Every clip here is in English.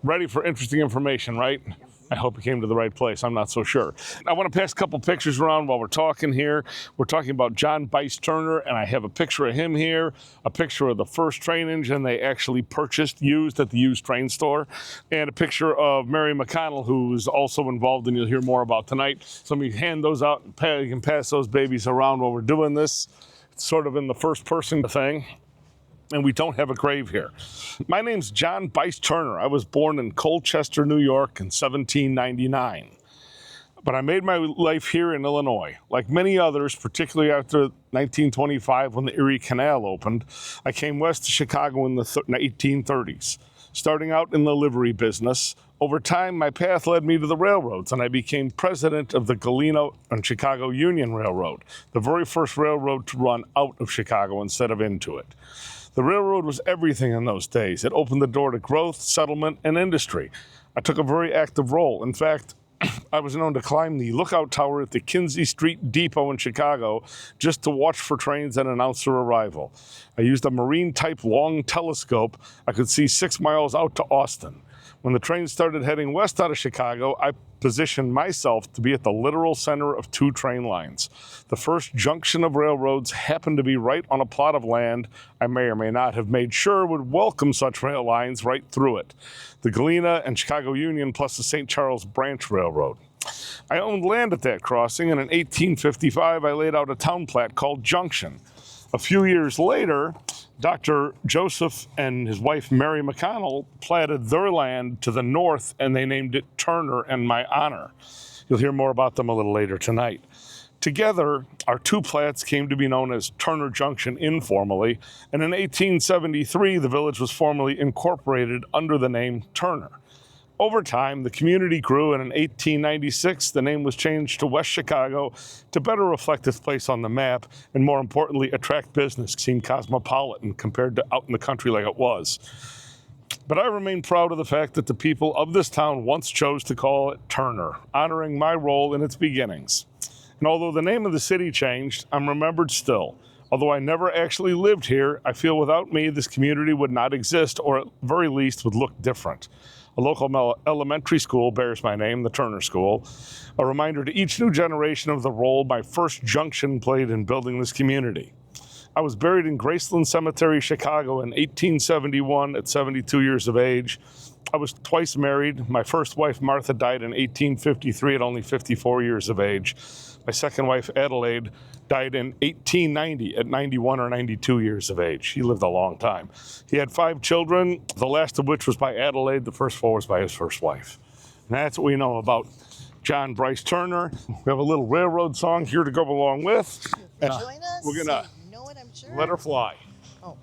Ready for interesting information, right? I hope you came to the right place. I'm not so sure. I want to pass a couple pictures around while we're talking here. We're talking about John Bice Turner, and I have a picture of him here, a picture of the first train engine they actually purchased, used at the used train store, and a picture of Mary McConnell, who's also involved, and you'll hear more about tonight. So let me hand those out, and you can pass those babies around while we're doing this. It's sort of in the first person thing. And we don't have a grave here. My name's John Bice Turner. I was born in Colchester, New York in 1799. But I made my life here in Illinois. Like many others, particularly after 1925 when the Erie Canal opened, I came west to Chicago in the 1830s. Starting out in the livery business, over time my path led me to the railroads, and I became president of the Galena and Chicago Union Railroad, the very first railroad to run out of Chicago instead of into it. The railroad was everything in those days. It opened the door to growth, settlement, and industry. I took a very active role. In fact, I was known to climb the lookout tower at the Kinzie Street Depot in Chicago just to watch for trains and announce their arrival. I used a marine-type long telescope. I could see 6 miles out to Austin. When the train started heading west out of Chicago, I positioned myself to be at the literal center of 2 train lines. The first junction of railroads happened to be right on a plot of land I may or may not have made sure would welcome such rail lines right through it. The Galena and Chicago Union plus the St. Charles Branch Railroad. I owned land at that crossing, and in 1855 I laid out a town plat called Junction. A few years later, Dr. Joseph and his wife Mary McConnell platted their land to the north, and they named it Turner in my honor. You'll hear more about them a little later tonight. Together, our 2 plats came to be known as Turner Junction informally, and in 1873 the village was formally incorporated under the name Turner. Over time, the community grew, and in 1896, the name was changed to West Chicago to better reflect its place on the map and, more importantly, attract business. It seemed cosmopolitan compared to out in the country like it was. But I remain proud of the fact that the people of this town once chose to call it Turner, honoring my role in its beginnings. And although the name of the city changed, I'm remembered still. Although I never actually lived here, I feel without me, this community would not exist, or at very least would look different. A local elementary school bears my name, the Turner School, a reminder to each new generation of the role my first junction played in building this community. I was buried in Graceland Cemetery, Chicago in 1871 at 72 years of age. I was twice married. My first wife, Martha, died in 1853 at only 54 years of age. My second wife, Adelaide, died in 1890 at 91 or 92 years of age. He lived a long time. He had 5 children, the last of which was by Adelaide. The first 4 was by his first wife. And that's what we know about John Bice Turner. We have a little railroad song here to go along with. Join us. We're going to let her fly. Oh.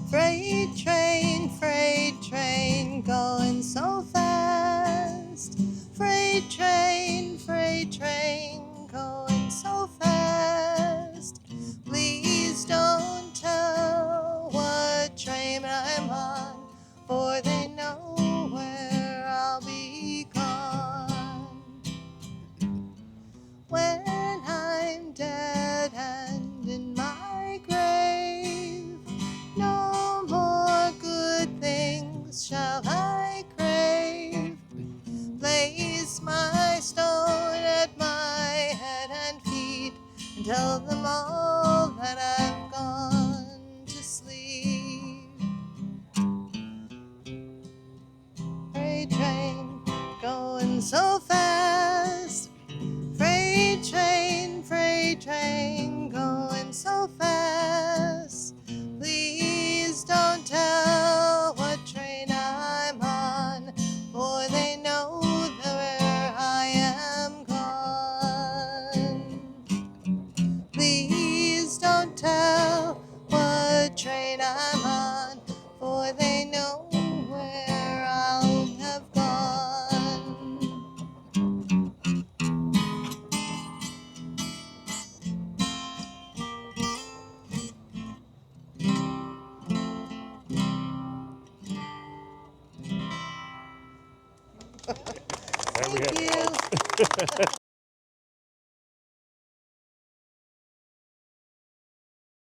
Freight train, going so fast. Freight train, going so fast. Please don't tell what train I'm on, for they know where I'll be gone. When I'm dead and in my grave, no more good things shall I crave. Place my stone at my head and feet, and tell them all that I've gone to sleep. Freight train, going so fast. Freight train, going so fast. Please don't tell what train I'm on, for they know where I am gone. Please don't tell what train I'm on, for they know where I'll have gone. There we Thank have it. you.